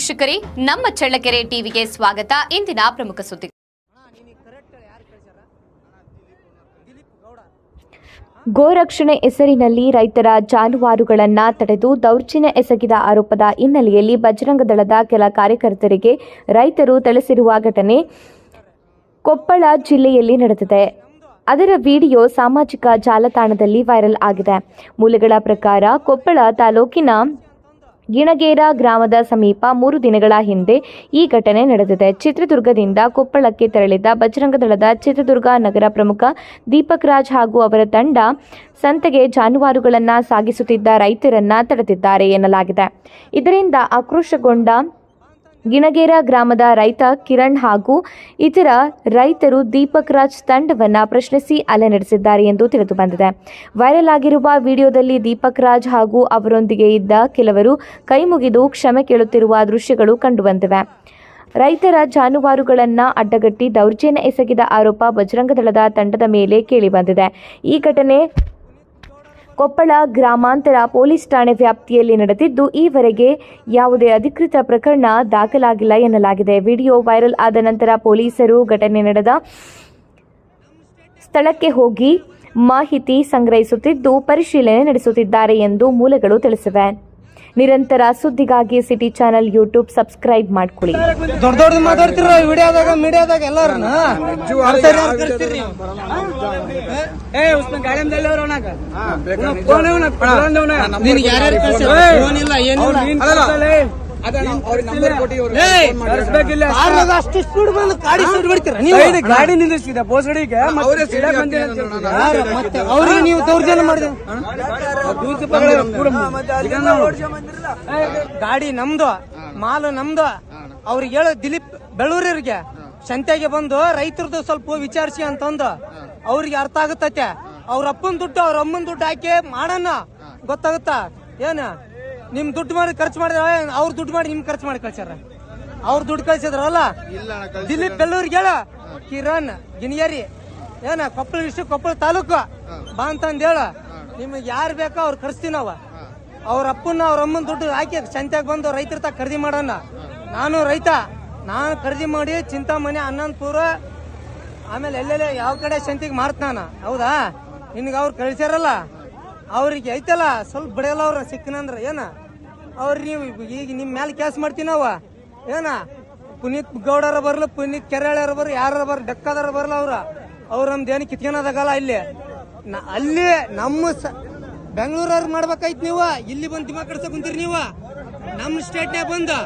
ವೀಕ್ಷಕರೇ, ನಮ್ಮ ಚಳ್ಳಕೆರೆ ಟಿವಿಗೆ ಸ್ವಾಗತ. ಇಂದಿನ ಪ್ರಮುಖ ಸುದ್ದಿ. ಗೋರಕ್ಷಣೆ ಹೆಸರಿನಲ್ಲಿ ರೈತರ ಜಾನುವಾರುಗಳನ್ನು ತಡೆದು ದೌರ್ಜನ್ಯ ಎಸಗಿದ ಆರೋಪದ ಹಿನ್ನೆಲೆಯಲ್ಲಿ ಬಜರಂಗ ದಳದ ಕೆಲ ಕಾರ್ಯಕರ್ತರಿಗೆ ರೈತರು ಥಳಿಸಿರುವ ಘಟನೆ ಕೊಪ್ಪಳ ಜಿಲ್ಲೆಯಲ್ಲಿ ನಡೆದಿದೆ. ಅದರ ವಿಡಿಯೋ ಸಾಮಾಜಿಕ ಜಾಲತಾಣದಲ್ಲಿ ವೈರಲ್ ಆಗಿದೆ. ಮೂಲಗಳ ಪ್ರಕಾರ ಕೊಪ್ಪಳ ತಾಲೂಕಿನ ಗಿಣಗೇರ ಗ್ರಾಮದ ಸಮೀಪ 3 ದಿನಗಳ ಹಿಂದೆ ಈ ಘಟನೆ ನಡೆದಿದೆ. ಚಿತ್ರದುರ್ಗದಿಂದ ಕೊಪ್ಪಳಕ್ಕೆ ತೆರಳಿದ ಬಜರಂಗ ದಳದ ಚಿತ್ರದುರ್ಗ ನಗರ ಪ್ರಮುಖ ದೀಪಕ್ ರಾಜ್ ಹಾಗೂ ಅವರ ತಂಡ ಸಂತೆಗೆ ಜಾನುವಾರುಗಳನ್ನು ಸಾಗಿಸುತ್ತಿದ್ದ ರೈತರನ್ನ ತಡೆದಿದ್ದಾರೆ ಎನ್ನಲಾಗಿದೆ. ಇದರಿಂದ ಆಕ್ರೋಶಗೊಂಡ ಗಿಣಗೇರ ಗ್ರಾಮದ ರೈತ ಕಿರಣ್ ಹಾಗೂ ಇತರ ರೈತರು ದೀಪಕ್ ರಾಜ್ ತಂಡವನ್ನು ಪ್ರಶ್ನಿಸಿ ಹಲ್ಲೆ ನಡೆಸಿದ್ದಾರೆ ಎಂದು ತಿಳಿದುಬಂದಿದೆ. ವೈರಲ್ ಆಗಿರುವ ವಿಡಿಯೋದಲ್ಲಿ ದೀಪಕ್ ರಾಜ್ ಹಾಗೂ ಅವರೊಂದಿಗೆ ಇದ್ದ ಕೆಲವರು ಕೈಮುಗಿದು ಕ್ಷಮೆ ಕೇಳುತ್ತಿರುವ ದೃಶ್ಯಗಳು ಕಂಡುಬಂದಿವೆ. ರೈತರ ಜಾನುವಾರುಗಳನ್ನು ಅಡ್ಡಗಟ್ಟಿ ದೌರ್ಜನ್ಯ ಎಸಗಿದ ಆರೋಪ ಬಜರಂಗ ದಳದ ತಂಡದ ಮೇಲೆ ಕೇಳಿಬಂದಿದೆ. ಈ ಘಟನೆ ಕೊಪ್ಪಳ ಗ್ರಾಮಾಂತರ ಪೊಲೀಸ್ ಠಾಣೆ ವ್ಯಾಪ್ತಿಯಲ್ಲಿ ನಡೆದಿದ್ದು, ಈವರೆಗೆ ಯಾವುದೇ ಅಧಿಕೃತ ಪ್ರಕರಣ ದಾಖಲಾಗಿಲ್ಲ ಎನ್ನಲಾಗಿದೆ. ವಿಡಿಯೋ ವೈರಲ್ ಆದ ನಂತರ ಪೊಲೀಸರು ಘಟನೆ ನಡೆದ ಸ್ಥಳಕ್ಕೆ ಹೋಗಿ ಮಾಹಿತಿ ಸಂಗ್ರಹಿಸುತ್ತಿದ್ದು ಪರಿಶೀಲನೆ ನಡೆಸುತ್ತಿದ್ದಾರೆ ಎಂದು ಮೂಲಗಳು ತಿಳಿಸಿವೆ. ನಿರಂತರ ಸುದ್ದಿಗಾಗಿ ಸಿಟಿ ಚಾನೆಲ್ ಯೂಟ್ಯೂಬ್ ಸಬ್ಸ್ಕ್ರೈಬ್ ಮಾಡ್ಕೊಳ್ಳಿ. ದೊಡ್ಡ ಮಾತಾಡ್ತಿರ ವಿಡಿಯೋದಾಗ ಮೀಡಿಯಾದಾಗ ಎಲ್ಲಾರನ್ನ ಅಷ್ಟು ಸ್ಪೀಡ್ ಬಂದು ಗಾಡಿ ಸ್ಪೀಡ್ ಬಿಡ್ತೀರ ನೀವು? ಗಾಡಿ ನಿಲ್ಲಿಸಿದ ಬೋಸಡಿಗೆ ಅವ್ರಿಗೆ ನೀವು ದೌರ್ಜನ್ಯ ಮಾಡಿದ ಗಾಡಿ ನಮ್ದು, ಮಾಲು ನಮ್ದು. ಅವ್ರಿಗೆ ಹೇಳ ದಿಲೀಪ್ ಬೆಳ್ಳೂರಿಗೆ ಸಂತೆಗೆ ಬಂದು ರೈತರದ್ದು ಸ್ವಲ್ಪ ವಿಚಾರಿಸಿ ಅಂತಂದು ಅವ್ರಿಗೆ ಅರ್ಥ ಆಗುತ್ತತೆ. ಅವ್ರ ಅಪ್ಪನ ದುಡ್ಡು ಅವ್ರ ಅಮ್ಮನ ದುಡ್ಡು ಹಾಕಿ ಮಾಡೋಣ ಗೊತ್ತಾಗುತ್ತಾ? ಏನ ನಿಮ್ ದುಡ್ಡು ಮಾಡಿ ಖರ್ಚು ಮಾಡಿದ್ರ ಅವ್ರ ದುಡ್ಡು ಮಾಡಿ ನಿಮ್ ಖರ್ಚು ಮಾಡಿ ಕಳ್ಸ್ಯಾರ. ಅವ್ರ ದುಡ್ಡು ಕಳ್ಸಿದ್ರಲ್ಲ. ದಿಲೀಪ್ ಬೆಳ್ಳೂರಿಗೆ ಹೇಳ, ಕಿರಣ್ ಗಿಣಿಯರಿ ಏನ ಕೊಪ್ಪಳ ಡಿಸ್ಟ್ರಿಕ್ಟ್ ಕೊಪ್ಪಳ ತಾಲೂಕು ಬಾ ಅಂತಂದ್ ಹೇಳ. ನಿಮ್ಗೆ ಯಾರು ಬೇಕೋ ಅವ್ರು ಕರ್ಸ್ತೀವಿ ನಾವು. ಅವ್ರ ಅಪ್ಪನ ಅವ್ರ ಅಮ್ಮನ ದುಡ್ಡು ಹಾಕಿ ಸಂತ್ಯಾಗ ಬಂದು ರೈತರ ತ ಖರೀದಿ ಮಾಡೋಣ. ನಾನು ರೈತ, ನಾನು ಖರೀದಿ ಮಾಡಿ ಚಿಂತಾಮಣಿ ಅನಂತಪುರ ಆಮೇಲೆ ಎಲ್ಲೆಲ್ಲ ಯಾವ ಕಡೆ ಸಂತಿಗೆ ಮಾರ್ತಾನ. ಹೌದಾ? ನಿನ್ಗೆ ಅವ್ರು ಕಳ್ಸ್ಯಾರಲ್ಲ, ಅವ್ರಿಗೆ ಐತಲ್ಲ ಸ್ವಲ್ಪ ಬಿಡಲ್ಲ. ಅವ್ರ ಸಿಕ್ಕನಂದ್ರ ಏನ ಅವ್ರ ನೀವು ಈಗ ನಿಮ್ ಮೇಲೆ ಕೇಸ್ ಮಾಡ್ತೀವಿ ನಾವು. ಏನ ಪುನೀತ್ ಗೌಡರ ಬರ್ಲ, ಪುನೀತ್ ಕೆರೆಯಾರ ಬರ್ಲ, ಯಾರ ಬರ್ಲ, ಡೆಕ್ಕದಾರ ಬರ್ಲ. ಅವ್ರ ನಮ್ದು ಏನು ಕಿತ್ಕೊಳೋದಾಗಲ್ಲ. ಅಲ್ಲಿ ನಮ್ಮ ಬೆಂಗಳೂರವ್ರು ಮಾಡ್ಬೇಕಾಯ್ತು ನೀವು. ಇಲ್ಲಿ ಬಂದು ದಿಮಾಗ್ ಕಡ್ಸಕ್ ಕುಂತೀರಿ ನೀವು. ನಮ್ಮ ಸ್ಟೇಟ್ನಾಗ ಬಂದು